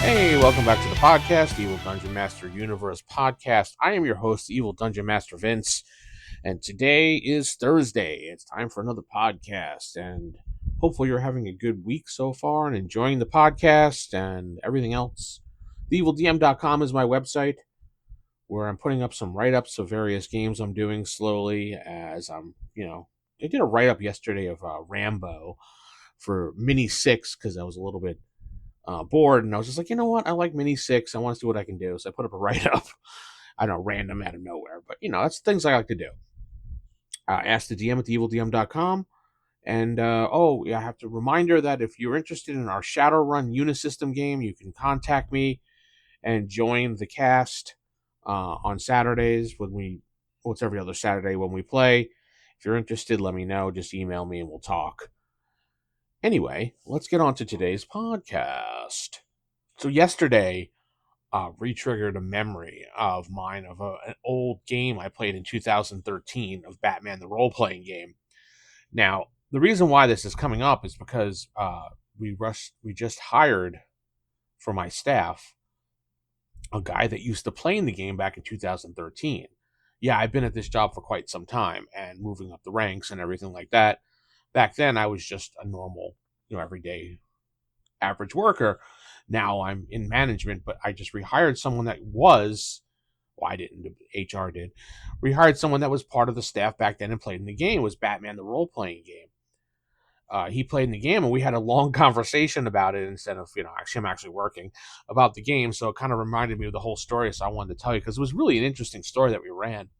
Hey, welcome back to the podcast, Evil Dungeon Master Universe Podcast. I am your host, Evil Dungeon Master Vince, and today is Thursday. It's time for another podcast, and hopefully you're having a good week so far and enjoying the podcast and everything else. TheEvilDM.com is my website, where I'm putting up some write-ups of various games I'm doing slowly as I did a write-up yesterday of Rambo for Mini 6 because I was a little bit bored, and I was just like, you know what? I like Mini 6. I want to see what I can do. So I put up a write up. I don't know, random out of nowhere, but that's things I like to do. Ask the DM at theevildm.com. And I have to reminder that if you're interested in our Shadowrun Unisystem game, you can contact me and join the cast on Saturdays it's every other Saturday when we play. If you're interested, let me know. Just email me and we'll talk. Anyway, let's get on to today's podcast. So yesterday, re-triggered a memory of mine of an old game I played in 2013 of Batman the role-playing game. Now, the reason why this is coming up is because we just hired for my staff a guy that used to play in the game back in 2013. Yeah, I've been at this job for quite some time and moving up the ranks and everything like that. Back then, I was just a normal, everyday average worker. Now I'm in management, but I just rehired someone that was, well, I didn't, HR did, rehired someone that was part of the staff back then and played in the game. It was Batman the role-playing game. He played in the game, and we had a long conversation about it instead of, I'm actually working about the game. So it kind of reminded me of the whole story. So I wanted to tell you because it was really an interesting story that we ran.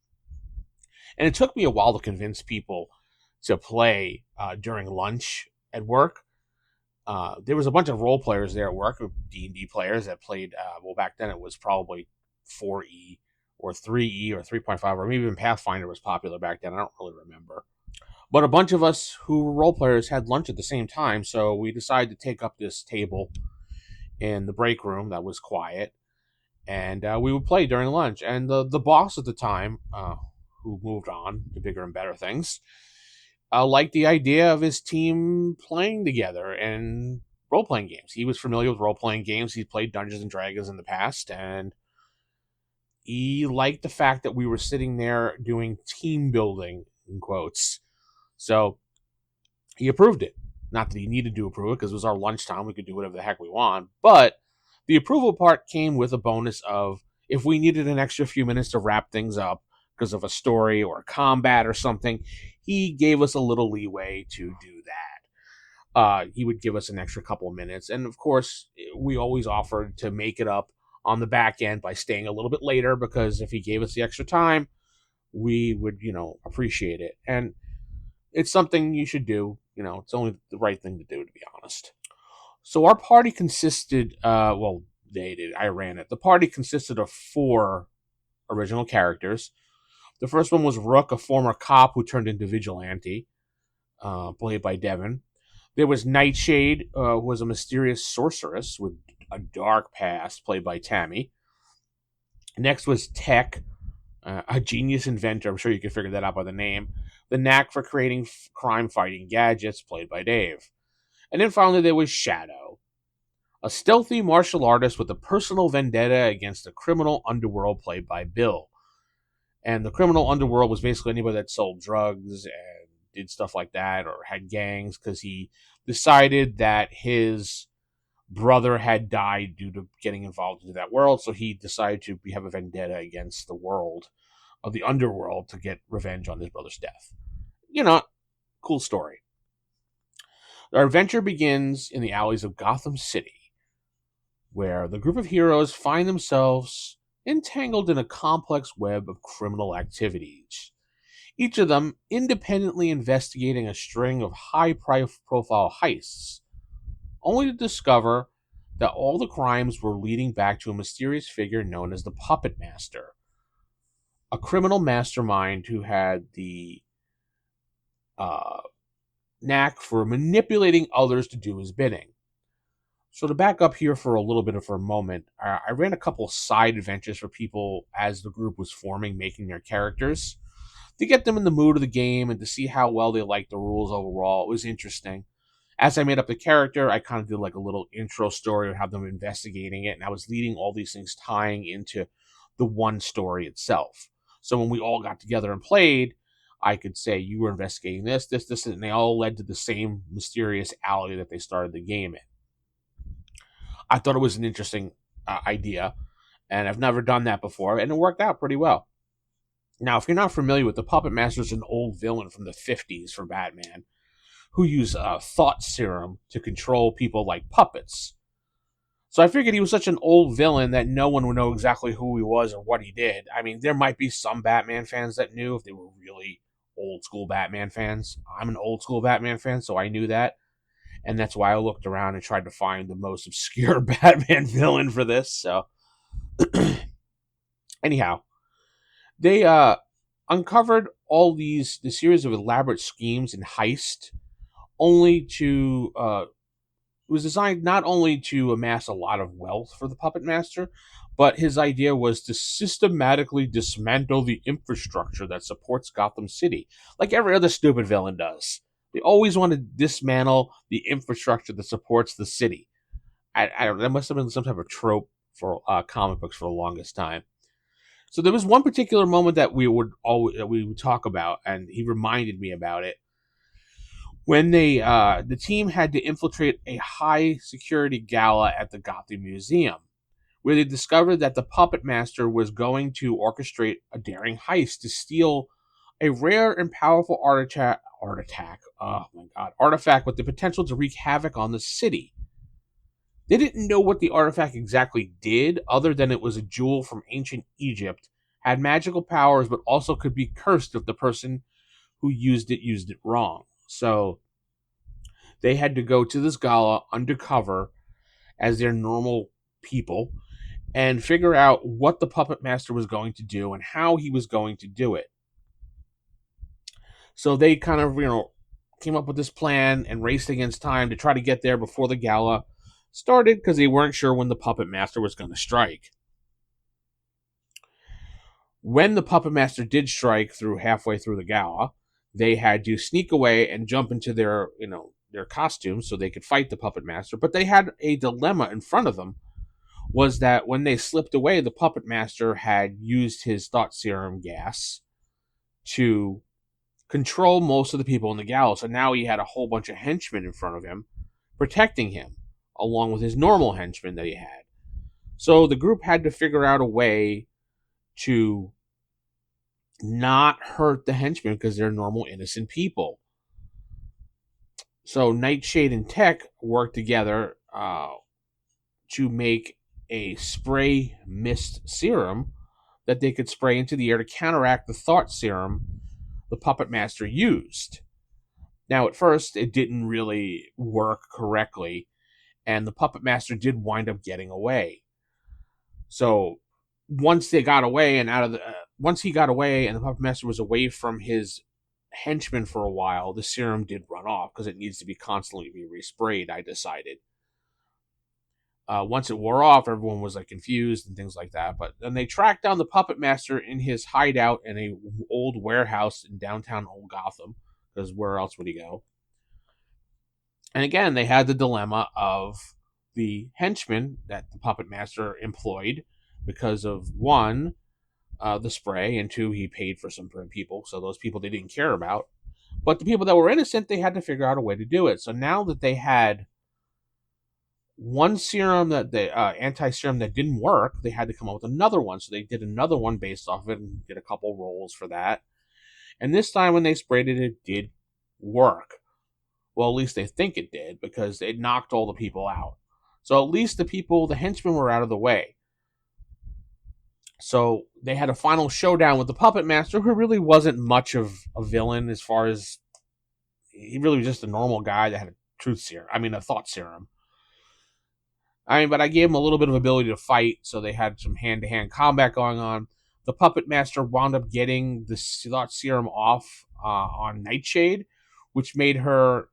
And it took me a while to convince people to play during lunch at work. There was a bunch of role players there at work, D&D players that played, back then it was probably 4E or 3E or 3.5, or maybe even Pathfinder was popular back then. I don't really remember. But a bunch of us who were role players had lunch at the same time, so we decided to take up this table in the break room that was quiet, and we would play during lunch. And the boss at the time, who moved on to bigger and better things, liked the idea of his team playing together and role-playing games. He was familiar with role-playing games. He played Dungeons and Dragons in the past, and he liked the fact that we were sitting there doing team building, in quotes. So he approved it. Not that he needed to approve it, because it was our lunchtime. We could do whatever the heck we want. But the approval part came with a bonus of if we needed an extra few minutes to wrap things up because of a story or a combat or something, he gave us a little leeway to do that. He would give us an extra couple of minutes. And of course, we always offered to make it up on the back end by staying a little bit later, because if he gave us the extra time, we would, appreciate it. And it's something you should do. It's only the right thing to do, to be honest. So our party consisted, they did. I ran it. The party consisted of 4 original characters. The first one was Rook, a former cop who turned into vigilante, played by Devin. There was Nightshade, who was a mysterious sorceress with a dark past, played by Tammy. Next was Tech, a genius inventor. I'm sure you can figure that out by the name. The knack for creating crime-fighting gadgets, played by Dave. And then finally there was Shadow, a stealthy martial artist with a personal vendetta against the criminal underworld, played by Bill. And the criminal underworld was basically anybody that sold drugs and did stuff like that or had gangs, because he decided that his brother had died due to getting involved into that world, so he decided to have a vendetta against the world of the underworld to get revenge on his brother's death. Cool story. Our adventure begins in the alleys of Gotham City, where the group of heroes find themselves entangled in a complex web of criminal activities, each of them independently investigating a string of high-profile heists, only to discover that all the crimes were leading back to a mysterious figure known as the Puppetmaster, a criminal mastermind who had the knack for manipulating others to do his bidding. So to back up here for a moment, I ran a couple side adventures for people as the group was forming, making their characters, to get them in the mood of the game and to see how well they liked the rules overall. It was interesting. As I made up the character, I kind of did like a little intro story of how them investigating it, and I was leading all these things tying into the one story itself. So when we all got together and played, I could say you were investigating this, and they all led to the same mysterious alley that they started the game in. I thought it was an interesting idea, and I've never done that before, and it worked out pretty well. Now, if you're not familiar with the Puppet Master, is an old villain from the 50s for Batman who used thought serum to control people like puppets. So I figured he was such an old villain that no one would know exactly who he was or what he did. I mean, there might be some Batman fans that knew if they were really old school Batman fans. I'm an old school Batman fan, so I knew that. And that's why I looked around and tried to find the most obscure Batman villain for this. So, anyhow, they uncovered all the series of elaborate schemes and heist, only to it was designed not only to amass a lot of wealth for the Puppet Master, but his idea was to systematically dismantle the infrastructure that supports Gotham City, like every other stupid villain does. They always want to dismantle the infrastructure that supports the city. I don't. That must have been some type of trope for comic books for the longest time. So there was one particular moment that we would talk about, and he reminded me about it when the team had to infiltrate a high security gala at the Gotham Museum, where they discovered that the Puppet Master was going to orchestrate a daring heist to steal a rare and powerful artifact with the potential to wreak havoc on the city. They didn't know what the artifact exactly did, other than it was a jewel from ancient Egypt, had magical powers, but also could be cursed if the person who used it wrong. So they had to go to this gala undercover as their normal people and figure out what the Puppet Master was going to do and how he was going to do it. So they kind of, came up with this plan and raced against time to try to get there before the gala started because they weren't sure when the Puppet Master was going to strike. When the Puppet Master did strike halfway through the gala, they had to sneak away and jump into their costumes so they could fight the Puppet Master. But they had a dilemma in front of them, was that when they slipped away, the Puppet Master had used his thought serum gas to control most of the people in the gala. So now he had a whole bunch of henchmen in front of him protecting him, along with his normal henchmen that he had. So the group had to figure out a way to not hurt the henchmen because they're normal, innocent people. So Nightshade and Tech worked together to make a spray mist serum that they could spray into the air to counteract the thought serum the Puppet Master used. Now, at first, it didn't really work correctly, and the Puppet Master did wind up getting away. So once they got away and once he got away and the Puppet Master was away from his henchmen for a while, the serum did run off because it needs to be constantly resprayed, I decided. Once it wore off, everyone was like confused and things like that. But then they tracked down the Puppet Master in his hideout in a old warehouse in downtown Old Gotham, because where else would he go? And again, they had the dilemma of the henchmen that the Puppet Master employed because of, one, the spray, and two, he paid for some people, so those people they didn't care about. But the people that were innocent, they had to figure out a way to do it. So now that they had one serum anti-serum that didn't work, they had to come up with another one. So they did another one based off of it and did a couple rolls for that. And this time when they sprayed it, it did work. Well, at least they think it did, because it knocked all the people out. So at least the henchmen were out of the way. So they had a final showdown with the Puppet Master, who really wasn't much of a villain, as far as he really was just a normal guy that had a thought serum. But I gave him a little bit of ability to fight, so they had some hand-to-hand combat going on. The Puppet Master wound up getting the thought serum off on Nightshade, which made her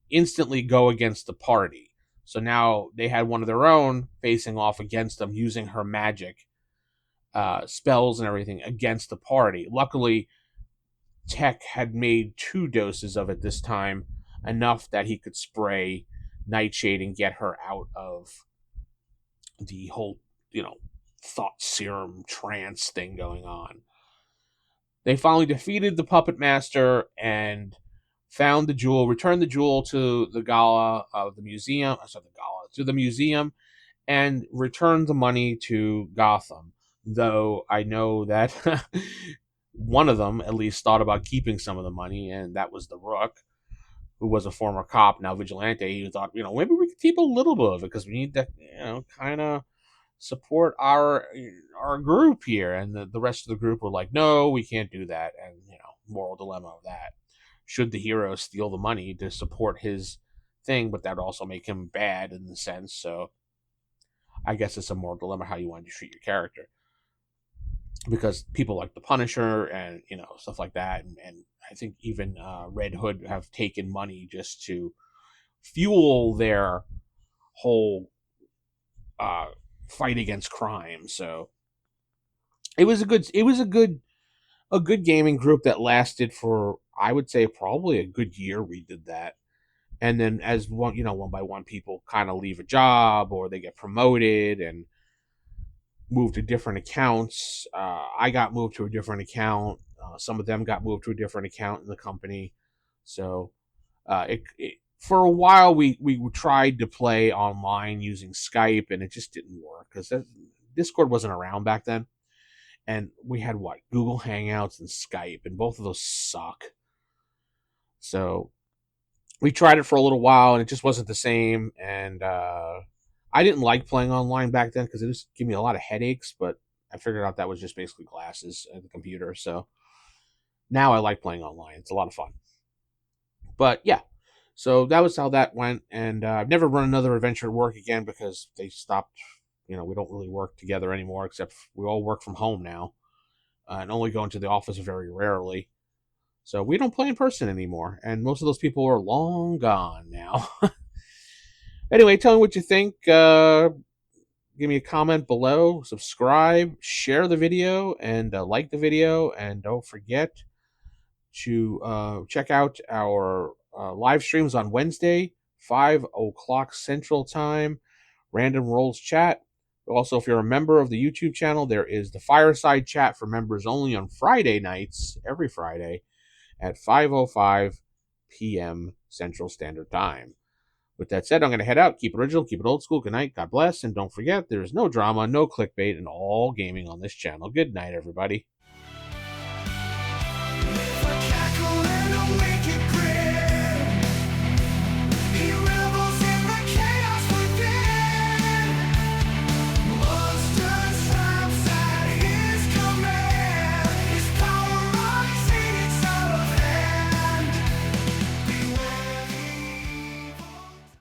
instantly go against the party. So now they had one of their own facing off against them, using her magic spells and everything against the party. Luckily, Tech had made 2 doses of it this time, enough that he could spray Nightshade and get her out of the whole, thought serum trance thing going on. They finally defeated the Puppet Master and found the jewel, returned the jewel to the gala of the museum, to the museum, and returned the money to Gotham. Though I know that one of them at least thought about keeping some of the money, and that was the Rook, who was a former cop, now vigilante. He thought, maybe we could keep a little bit of it because we need to, kind of support our group here. And the rest of the group were like, no, we can't do that. And moral dilemma of that: should the hero steal the money to support his thing, but that would also make him bad in the sense. So I guess it's a moral dilemma how you want to treat your character, because people like the Punisher and stuff like that, and I think even Red Hood have taken money just to fuel their whole fight against crime. So it was a good gaming group that lasted for, I would say, probably a good year. We did that. And then as one by one, people kind of leave a job or they get promoted and move to different accounts. I got moved to a different account. Some of them got moved to a different account in the company. So for a while, we tried to play online using Skype, and it just didn't work because Discord wasn't around back then. And we had Google Hangouts and Skype, and both of those suck. So we tried it for a little while, and it just wasn't the same. And I didn't like playing online back then because it just gave me a lot of headaches. But I figured out that was just basically glasses and the computer. So now I like playing online. It's a lot of fun. But yeah, so that was how that went. And I've never run another adventure at work again because they stopped. We don't really work together anymore, except we all work from home now and only go into the office very rarely. So we don't play in person anymore. And most of those people are long gone now. Anyway, tell me what you think. Give me a comment below. Subscribe. Share the video. And like the video. And don't forget to check out our live streams on Wednesday, 5 o'clock Central Time. Random Rolls Chat. Also, if you're a member of the YouTube channel, there is the Fireside Chat for members only on Friday nights, every Friday, at 5:05 p.m. Central Standard Time. With that said, I'm going to head out. Keep it original, keep it old school. Good night, God bless, and don't forget, there is no drama, no clickbait, and all gaming on this channel. Good night, everybody.